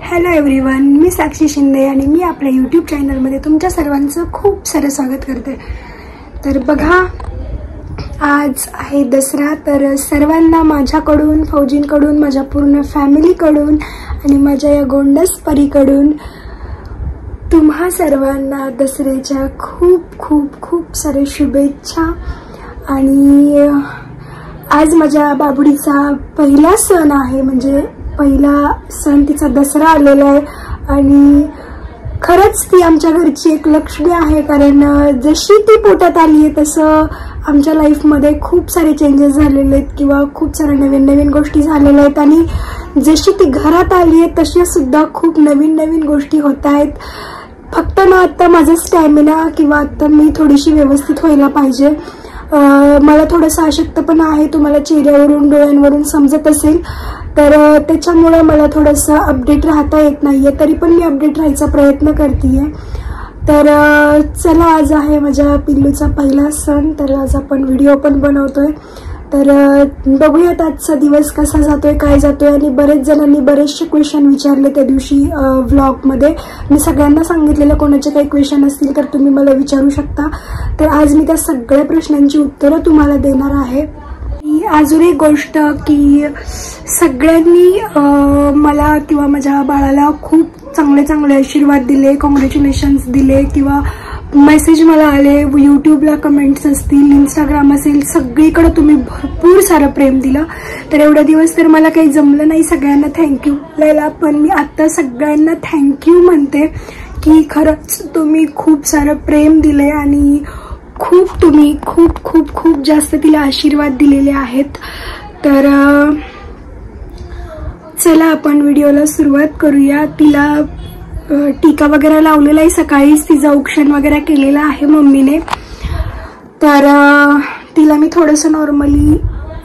Hello everyone, मी साक्षी शिंदे आणि मी आपल्या YouTube चॅनलमध्ये तुमच्या सर्वांचं खूप सारं स्वागत करते। तर बघा, आज आहे दसरा। तर सर्वांना माझ्याकडून, फौजींकडून, माझ्या पूर्ण फॅमिलीकडून आणि माझ्या या गोंडस परीकडून तुम्हा सर्वांना दसऱ्याच्या खूप खूप खूप सारे शुभेच्छा। आणि आज माझ्या बाबडीचा पहिला सण आहे, म्हणजे पहिला सण तिचा दसरा आलेला आहे आणि खरंच ती आमच्या घरची एक लक्ष्मी आहे। कारण जशी ती पोटात आली आहे तसं आमच्या लाईफमध्ये खूप सारे चेंजेस झालेले आहेत किंवा खूप सारे नवीन नवीन गोष्टी झालेल्या आहेत आणि जशी ती घरात आली आहे तशा सुद्धा खूप नवीन नवीन गोष्टी होत आहेत। फक्त ना आता माझा स्टॅमिना किंवा आता मी थोडीशी व्यवस्थित व्हायला पाहिजे। मला थोडंसं अशक्तपणा आहे, तुम्हाला चेहऱ्यावरून डोळ्यांवरून समजत असेल, तर त्याच्यामुळे मला थोडंसं अपडेट राहता येत नाहीये, तरी पण मी अपडेट राहायचा प्रयत्न करतेय। तर चला, आज आहे माझ्या पिल्लूचा पहिला सण, तर आज आपण व्हिडिओ पण बनवतोय। तर बघूयात आजचा दिवस कसा जातोय, काय जातोय। आणि बरेच जणांनी बरेचसे क्वेश्चन विचारले त्या दिवशी व्लॉगमध्ये। मी सगळ्यांना सांगितलेलं कोणाचे काही क्वेश्चन असतील तर तुम्ही मला विचारू शकता। तर आज मी त्या सगळ्या प्रश्नांची उत्तरं तुम्हाला देणार आहे। अजून एक गोष्ट की सगळ्यांनी मला किंवा माझ्या बाळाला खूप चांगले चांगले आशीर्वाद दिले, कॉंग्रॅच्युलेशन्स दिले किंवा मेसेज मला आले, यूट्यूबला कमेंट्स असतील, इंस्टाग्राम असेल, सगळीकडे तुम्ही भरपूर सारं प्रेम दिलं। तर एवढा दिवस तर मला काही जमलं नाही सगळ्यांना थँक्यू बोलायला, पण मी आता सगळ्यांना थँक्यू म्हणते की खरंच तुम्ही खूप सारं प्रेम दिले आणि तुम्ही खूप खूप खूप जास्त तिला आशीर्वाद दिलेले आहेत। तर चला आपण व्हिडिओला सुरुवात करूया। तिला टीका वगैरे लावलेला आहे, सकाळीच तिचं औक्षण वगैरे केलेलं आहे मम्मीने। तर तिला मी थोडंसं नॉर्मली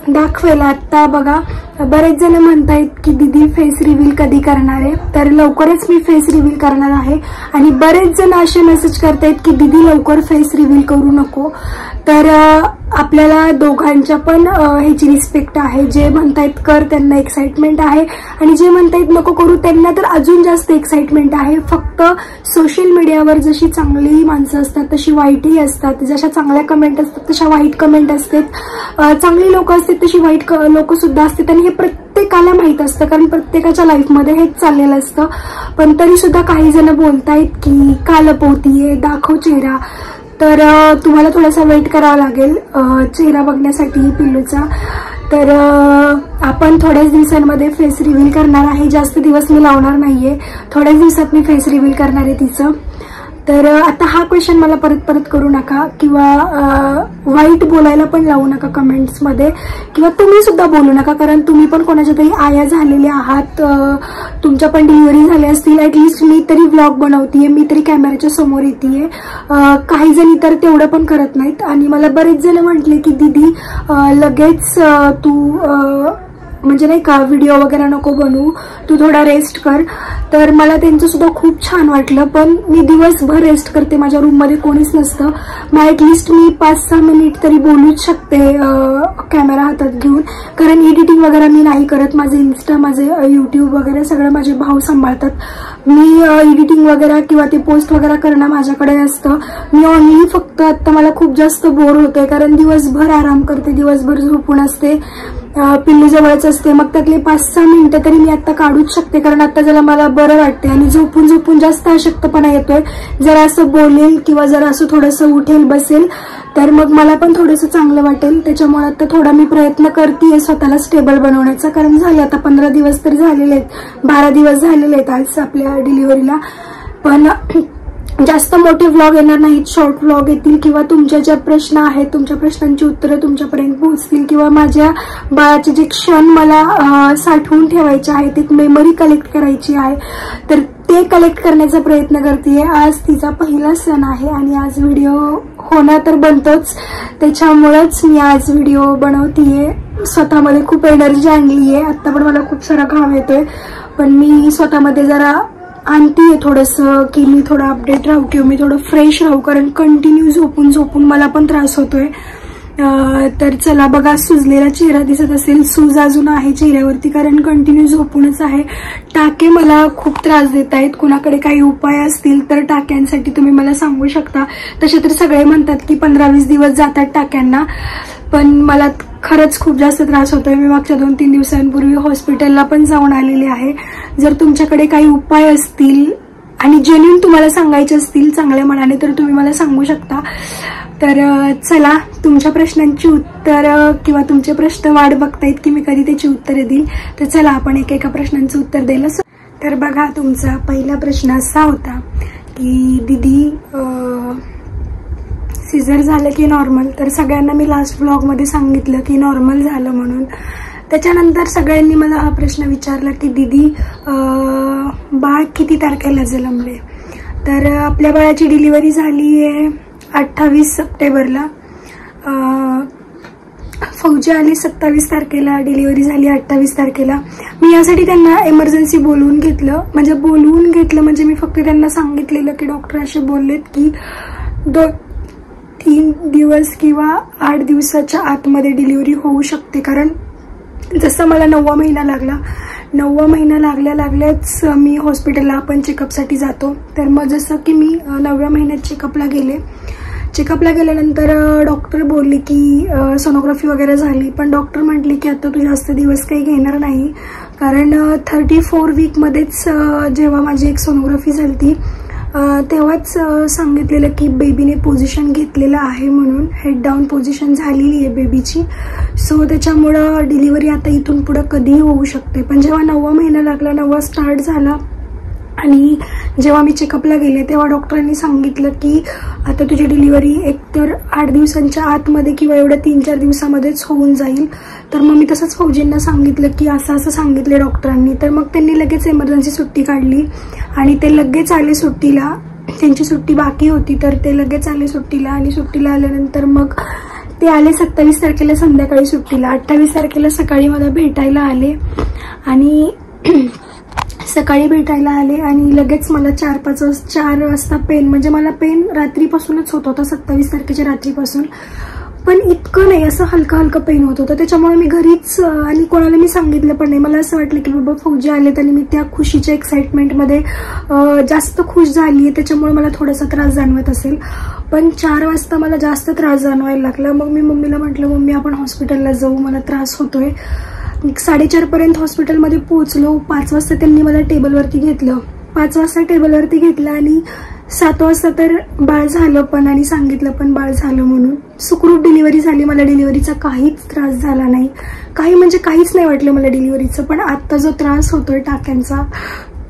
दाखवेल। आता बघा, बरेच जण म्हणतायत की दीदी फेस रिव्हील कधी करणार आहे, तर लवकरच मी फेस रिव्हील करणार आहे। आणि बरेच जण असे मेसेज करतायत की दीदी लवकर फेस रिव्हील करू नको। तर आपल्याला दोघांच्या पण ह्याची रिस्पेक्ट आहे। जे म्हणतायत कर त्यांना एक्साइटमेंट आहे आणि जे म्हणतायत नको करू त्यांना तर अजून जास्त एक्साइटमेंट आहे। फक्त सोशल मीडियावर जशी चांगली माणसं असतात तशी वाईटही असतात, जशा चांगल्या कमेंट असतात तशा वाईट कमेंट असतात, चांगली लोक असतात तशी वाईट लोक सुद्धा असतात आणि हे प्रत्येकाला माहित असतं, कारण प्रत्येकाच्या लाईफमध्ये हेच चाललेलं असतं। पण तरी सुद्धा काही जण बोलतायत की का लपवतीये, दाखव चेहरा। तर तुम्हाला थोडासा वेट करावा लागेल चेहरा बघण्यासाठी पिल्लूचा। तर आपण थोड्याच दिवसांमध्ये फेस रिव्हील करणार आहे, जास्त दिवस मी लावणार नाहीये, थोड्याच दिवसात मी फेस रिव्हील करणार आहे तिचं। तर आता हा क्वेश्चन मला परत परत करू नका किंवा वाईट बोलायला पण लावू नका कमेंट्समध्ये, किंवा तुम्ही सुद्धा बोलू नका, कारण तुम्ही पण कोणाच्या तरी आया झालेल्या आहात, तुमच्या पण डिलिव्हरी झाल्या असतील। ऍटलिस्ट मी तरी व्लॉग बनवतीये, मी तरी कॅमेऱ्याच्या समोर येतेय, काही जणी तर तेवढं पण करत नाहीत। आणि मला बरेच जण म्हटले की दीदी लगेच तू म्हणजे नाही का व्हिडिओ वगैरे नको बनवू, तू थोडा रेस्ट कर। तर मला त्यांचं सुद्धा खूप छान वाटलं, पण मी दिवसभर रेस्ट करते, माझ्या रूममध्ये कोणीच नसतं, मग ऍटलिस्ट मी 5-6 मिनिट तरी बोलूच शकते कॅमेरा हातात घेऊन, कारण एडिटिंग वगैरे मी नाही करत। माझे इन्स्टा, माझे यूट्यूब वगैरे सगळं माझे भाऊ सांभाळतात। मी एडिटिंग वगैरे किंवा ते पोस्ट वगैरे करणं माझ्याकडे नसतं। मी ओनली फक्त आता मला खूप जास्त बोर होतंय, कारण दिवसभर आराम करते, दिवसभर झोपून असते, पिल्लू जवळच असते, मग त्यातले 5-6 मिनिटं तरी मी आता काढूच शकते, कारण आता जरा मला बरं वाटते आणि झोपून झोपून जास्त अशक्तपणा येतोय। जरा असं बोलेल किंवा जरा असं थोडंसं उठेल बसेल तर मग मला पण थोडंसं चांगलं वाटेल। त्याच्यामुळे आता थोडा मी प्रयत्न करतेय स्वतःला स्टेबल बनवण्याचा, कारण झाले आता 15 दिवस तर झालेले आहेत, 12 दिवस झालेले आहेत आज आपल्या डिलिव्हरीला। पण जास्त मोठे व्लॉग येणार नाहीत, शॉर्ट व्लॉग येतील किंवा तुमच्या ज्या प्रश्न आहेत तुमच्या प्रश्नांची उत्तरं तुमच्यापर्यंत पोहोचतील, किंवा माझ्या बाळाचे जे क्षण मला साठवून ठेवायचे आहेत, एक मेमरी कलेक्ट करायची आहे, तर ते कलेक्ट करण्याचा प्रयत्न करतेय। आज तिचा पहिला सण आहे आणि आज व्हिडिओ होणं तर बनतोच, त्याच्यामुळेच मी आज व्हिडिओ बनवतीये। स्वतःमध्ये खूप एनर्जी आणली आहे, आता पण मला खूप सारा घाम येतोय, पण मी स्वतःमध्ये जरा आणतीये थोडंसं की मी थोडं अपडेट राहू किंवा मी थोडं फ्रेश राहू, कारण कंटिन्यू झोपून झोपून मला पण त्रास होतोय। तर चला बघा, सुजलेला चेहरा दिसत असेल, सूज अजून आहे चेहऱ्यावरती कारण कंटिन्यू झोपूनच आहे. टाके मला खूप त्रास देत आहेत. कुणाकडे काही उपाय असतील तर टाक्यांसाठी तुम्ही मला सांगू शकता. तसे तर सगळे म्हणतात की 15-20 दिवस जातात टाक्यांना, पण मला खरंच खूप जास्त त्रास होतोय. मी मागच्या 2-3 दिवसांपूर्वी हॉस्पिटलला पण जाऊन आलेले आहे. जर तुमच्याकडे काही उपाय असतील आणि जेन्युइन तुम्हाला सांगायचे असतील चांगल्या मनाने तर तुम्ही मला सांगू शकता. तर चला, तुमच्या प्रश्नांची उत्तर किंवा तुमचे प्रश्न वाट बघतायत की मी कधी त्याची उत्तरे देईल. तर चला आपण एकेका प्रश्नांचं उत्तर द्यायला. तर बघा, तुमचा पहिला प्रश्न असा होता की दीदी सिझर झालं की नॉर्मल. तर सगळ्यांना मी लास्ट व्लॉगमध्ये सांगितलं की नॉर्मल झालं म्हणून. त्याच्यानंतर सगळ्यांनी मला हा प्रश्न विचारला की दीदी बाळ किती तारखेला जन्मले. तर आपल्या बाळाची डिलिव्हरी झाली आहे 28 सप्टेंबरला. फौजी आली 27 तारखेला, डिलिव्हरी झाली 28 तारखेला. मी यासाठी त्यांना इमर्जन्सी बोलवून घेतलं म्हणजे मी फक्त त्यांना सांगितलेलं की डॉक्टर असे बोललेत की 2-3 दिवस किंवा 8 दिवसाच्या आतमध्ये डिलिव्हरी होऊ शकते. कारण जसं मला 9वा महिना लागला, 9वा महिना लागल्याच मी हॉस्पिटलला आपण चेकअपसाठी जातो. तर मग जसं की मी 9व्या महिन्यात चेकअपला गेल्यानंतर डॉक्टर बोलले की सोनोग्राफी वगैरे झाली, पण डॉक्टर म्हटले की आता तू जास्त दिवस काही घेणार नाही. कारण 34 वीकमध्येच जेव्हा माझी एक सोनोग्राफी झाली ती तेव्हाच सांगितलेलं की बेबीने पोझिशन घेतलेलं आहे म्हणून, हेड डाऊन पोझिशन झालेली आहे बेबीची. सो त्याच्यामुळं डिलिव्हरी आता इथून पुढं कधीही होऊ शकते. पण जेव्हा 9वा महिना लागला, 9वा स्टार्ट झाला आणि जेव्हा मी चेकअपला गेले तेव्हा डॉक्टरांनी सांगितलं की आता तुझी डिलिव्हरी एकतर 8 दिवसांच्या आतमध्ये किंवा एवढ्या 3-4 दिवसामध्येच होऊन जाईल. तर मग मी तसंच फौजींना सांगितलं की असं सांगितले डॉक्टरांनी. तर मग त्यांनी लगेच इमर्जन्सी सुट्टी काढली आणि ते लगेच आले सुट्टीला. त्यांची सुट्टी बाकी होती तर ते लगेच आले सुट्टीला. आणि सुट्टीला आल्यानंतर मग ते आले 27 तारखेला संध्याकाळी सुट्टीला. 28 तारखेला सकाळी मला भेटायला आले आणि लगेच मला 4 वाजता पेन, म्हणजे मला पेन रात्रीपासूनच होत होता, 27 तारखेच्या रात्रीपासून. पण इतकं नाही, असं हलकं पेन होत होतं. त्याच्यामुळे मी घरीच आणि कोणाला मी सांगितलं पण नाही. मला असं वाटलं की बाबा फौजी आलेत आणि मी त्या खुशीच्या एक्साइटमेंटमध्ये जास्त खुश झाली आहे, त्याच्यामुळे मला थोडासा त्रास जाणवत असेल. पण 4 वाजता मला जास्त त्रास जाणवायला लागला. मग मी मम्मीला म्हटलं, मम्मी आपण हॉस्पिटलला जाऊ, मला त्रास होतोय. 4:30 पर्यंत हॉस्पिटलमध्ये पोहोचलो. 5 वाजता त्यांनी मला टेबलवरती घेतलं. 5 वाजता टेबलवरती घेतलं आणि 7 वाजता तर बाळ झालं पण, आणि सांगितलं पण बाळ झालं म्हणून. सुखरूप डिलिव्हरी झाली. मला डिलिव्हरीचा काहीच त्रास झाला नाही, काहीच नाही वाटलं मला डिलिव्हरीचं. पण आता जो त्रास होतोय टाक्यांचा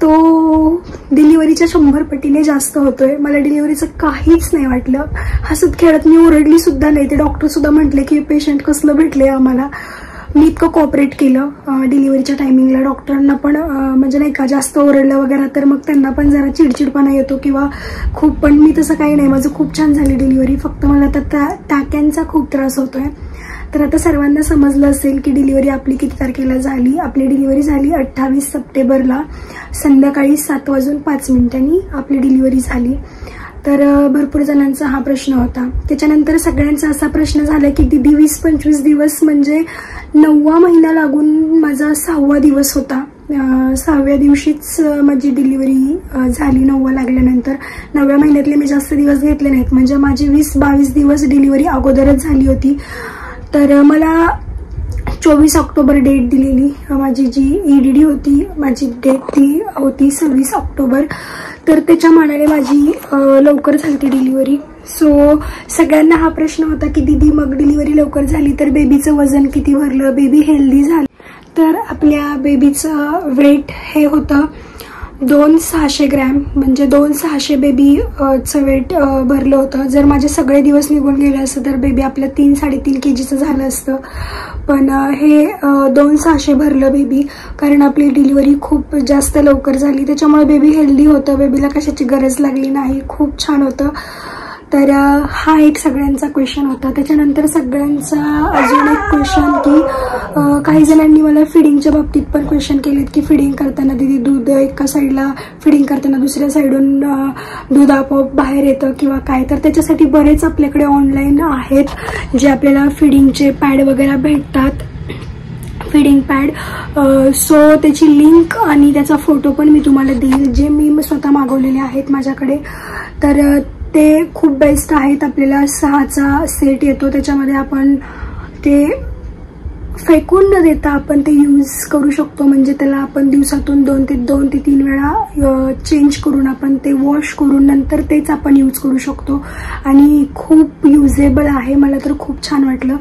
तो डिलिव्हरीच्या 100 पटीने जास्त होतोय. मला डिलिव्हरीचं काहीच नाही वाटलं. हसत खेळत मी ओरडली सुद्धा नाही. ते डॉक्टर सुद्धा म्हटले की पेशंट कसलं भेटले आम्हाला. मी इतकं कॉपरेट केलं डिलिव्हरीच्या टायमिंगला. डॉक्टरांना पण म्हणजे नाही का जास्त ओरडलं वगैरे तर मग त्यांना पण जरा चिडचिडपणा येतो किंवा खूप, पण मी तसं काही नाही. माझं खूप छान झाली डिलिव्हरी. फक्त मला आता टाक्यांचा खूप त्रास होतोय. तर आता सर्वांना समजलं असेल की डिलिव्हरी आपली किती तारखेला झाली. आपली डिलिव्हरी झाली 28 सप्टेंबरला संध्याकाळी 7:05 आपली डिलिव्हरी झाली. तर भरपूर जणांचा हा प्रश्न होता. त्याच्यानंतर सगळ्यांचा असा प्रश्न झाला की दीदी 20-25 दिवस म्हणजे 9वा महिना लागून माझा 6वा दिवस होता. 6व्या दिवशीच माझी डिलिव्हरी झाली. 9वा लागल्यानंतर 9व्या महिन्यातले मी जास्त दिवस घेतले नाहीत, म्हणजे माझी 20-22 दिवस डिलिव्हरी अगोदरच झाली होती. तर मला 24 ऑक्टोबर डेट दिलेली. माझी जी EDD होती, माझी डेट ती होती 26 ऑक्टोबर. तर त्याच्या मानाने माझी लवकर झाली डिलिव्हरी. सो सगळ्यांना हा प्रश्न होता की दीदी मग डिलिव्हरी लवकर झाली तर बेबीचं वजन किती भरलं, बेबी हेल्दी झाली. तर आपल्या बेबीचं वेट हे होतं 2,600 ग्रॅम, म्हणजे 2,600 बेबीचं वेट भरलं होतं. जर माझे सगळे दिवस निघून गेले असतं तर बेबी आपलं 3-3.5 kgचं झालं असतं. पण हे 2,600 भरलं बेबी, कारण आपली डिलिव्हरी खूप जास्त लवकर झाली. त्याच्यामुळे बेबी हेल्दी होतं, बेबीला कशाची गरज लागली नाही, खूप छान होतं. तर हा एक सगळ्यांचा क्वेश्चन होता. त्याच्यानंतर सगळ्यांचा अजून एक क्वेश्चन की काही जणांनी मला फिडिंगच्या बाबतीत पण क्वेश्चन केलेत की फिडिंग करताना दीदी दूध एका साईडला फिडिंग करताना दुसऱ्या साईडून दूध आपोआप बाहेर येतं किंवा काय. तर त्याच्यासाठी बरेच आपल्याकडे ऑनलाईन आहेत जे आपल्याला फिडिंगचे पॅड वगैरे भेटतात, फिडिंग पॅड. सो त्याची लिंक आणि त्याचा फोटो पण मी तुम्हाला देईल, जे मी स्वतः मागवलेले आहेत माझ्याकडे. तर ते खूप बेस्ट आहेत. आपल्याला 6चा सेट येतो, त्याच्यामध्ये आपण ते फेकून न देता आपण ते यूज करू शकतो. म्हणजे त्याला आपण दिवसातून 2 ते 3 वेळा चेंज करून आपण ते वॉश करून नंतर तेच आपण यूज करू शकतो आणि खूप युजेबल आहे. मला तर खूप छान वाटलं.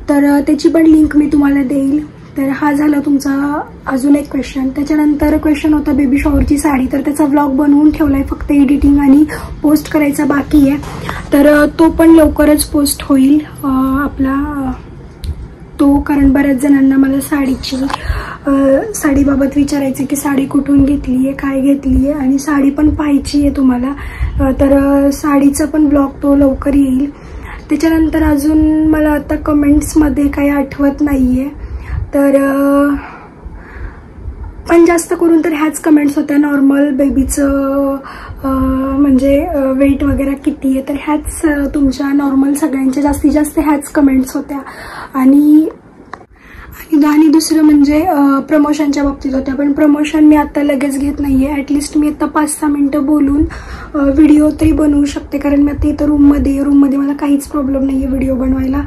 तर त्याची पण लिंक मी तुम्हाला देईल. तर हा झाला तुमचा अजून एक क्वेश्चन. त्याच्यानंतर क्वेश्चन होता बेबी शॉवरची साडी. तर त्याचा व्लॉग बनवून ठेवलाय, फक्त एडिटिंग आणि पोस्ट करायचा बाकी आहे. तर तो पण लवकरच पोस्ट होईल आपला तो. कारण बऱ्याच जणांना मला साडीबाबत विचारायचं की साडी कुठून घेतली आहे, काय घेतली आहे आणि साडी पण पाहायची आहे तुम्हाला. तर साडीचा पण ब्लॉग तो लवकर येईल. त्याच्यानंतर अजून मला आता कमेंट्समध्ये काही आठवत नाहीये. तर पण जास्त करून तर ह्याच कमेंट्स होत्या. नॉर्मल बेबीचं म्हणजे वेट वगैरे किती आहे, तर ह्याच तुमच्या नॉर्मल सगळ्यांच्या जास्तीत जास्त ह्याच कमेंट्स होत्या. आणि दुसरं म्हणजे प्रमोशनच्या बाबतीत होत्या. पण प्रमोशन मी आता लगेच घेत नाहीये. ॲटलिस्ट मी आता 5-6 मिनिटं बोलून व्हिडिओ तरी बनवू शकते. कारण मी आता इथं रूममध्ये मला काहीच प्रॉब्लेम नाही आहे व्हिडिओ बनवायला.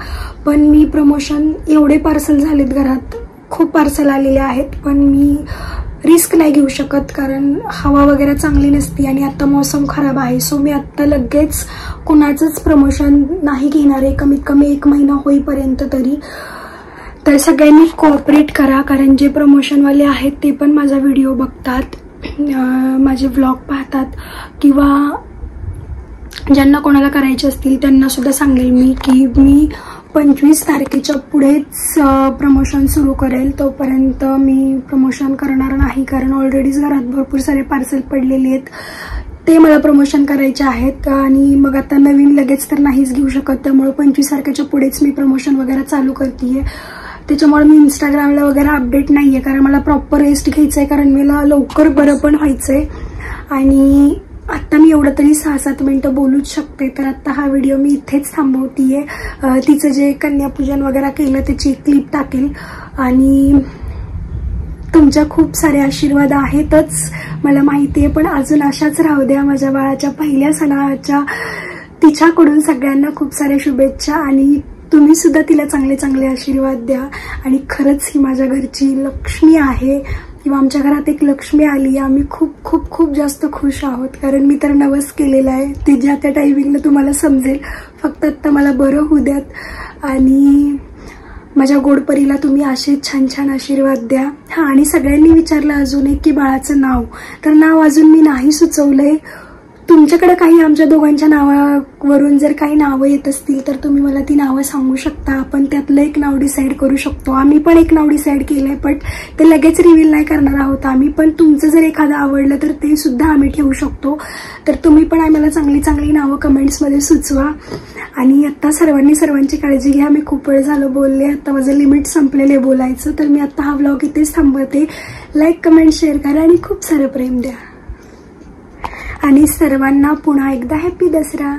पण मी प्रमोशन एवढे पार्सल झालेत घरात, खूप पार्सल आलेले आहेत, पण मी रिस्क नाही घेऊ शकत कारण हवा वगैरे चांगली नसती आणि आता मौसम खराब आहे. सो मी आत्ता लगेच कुणाचंच प्रमोशन नाही घेणार आहे, कमीत कमी 1 महिना होईपर्यंत तरी. तर सगळ्यांनी कोऑपरेट करा, कारण जे प्रमोशनवाले आहेत ते पण माझा व्हिडिओ बघतात, माझे व्लॉग पाहतात, किंवा ज्यांना कोणाला करायचे असतील त्यांना सुद्धा सांगेल मी की मी 25 तारखेच्या पुढेच प्रमोशन सुरू करेल. तोपर्यंत मी प्रमोशन करणार नाही, कारण ऑलरेडीच घरात भरपूर सारे पार्सल पडलेले आहेत, ते मला प्रमोशन करायचे आहेत. आणि मग आता नवीन लगेच तर नाहीच घेऊ शकत. त्यामुळे 25 तारखेच्या पुढेच मी प्रमोशन वगैरे चालू करते. त्याच्यामुळे मी इंस्टाग्रामला वगैरे अपडेट नाही आहे, कारण मला प्रॉपर रेस्ट घ्यायचं आहे, कारण मला लवकर बरं पण व्हायचं आहे. आणि आत्ता मी एवढं तरी 6-7 मिनिटं बोलूच शकते. तर आत्ता हा व्हिडिओ मी इथेच थांबवतीये. तिचं जे कन्यापूजन वगैरे केलं त्याची क्लिप टाकेल. आणि तुमच्या खूप सारे आशीर्वाद आहेतच मला माहिती आहे, पण अजून अशाच राहू द्या. माझ्या बाळाच्या पहिल्या सणाच्या तिच्याकडून सगळ्यांना खूप साऱ्या शुभेच्छा. आणि तुम्ही सुद्धा तिला चांगले चांगले आशीर्वाद द्या. आणि खरंच ही माझ्या घरची लक्ष्मी आहे, किंवा आमच्या घरात एक लक्ष्मी आली. आम्ही खूप खूप खूप जास्त खुश आहोत, कारण मी तर नवस केलेला आहे. ते ज्या त्या टायमिंगला तुम्हाला समजेल. फक्त आत्ता मला बरं होऊ द्यात. आणि माझ्या गोडपरीला तुम्ही असे छान छान आशीर्वाद द्या. हां, आणि सगळ्यांनी विचारलं अजून एक की बाळाचं नाव. तर नाव अजून मी नाही सुचवलंय. तुमच्याकडे काही आमच्या दोघांच्या नावावरून जर काही नावं येत असतील तर तुम्ही मला ती नावं सांगू शकता. आपण त्यातलं एक नाव डिसाईड करू शकतो. आम्ही पण एक नाव डिसाईड केलंय, पण ते लगेच रिव्हील नाही करणार आहोत आम्ही. पण तुमचं जर एखादं आवडलं तर ते सुद्धा आम्ही ठेवू शकतो. तर तुम्ही पण आम्हाला चांगली चांगली नावं कमेंट्समध्ये सुचवा. आणि आता सर्वांची काळजी घ्या. मी खूप वेळ झालं बोलले, आता माझं लिमिट संपलेलं आहे बोलायचं. तर मी आता हा व्लॉग इथेच थांबवते. लाईक, कमेंट, शेअर करा आणि खूप सारं प्रेम द्या. आणि सर्वांना पुन्हा एकदा हॅपी दसरा.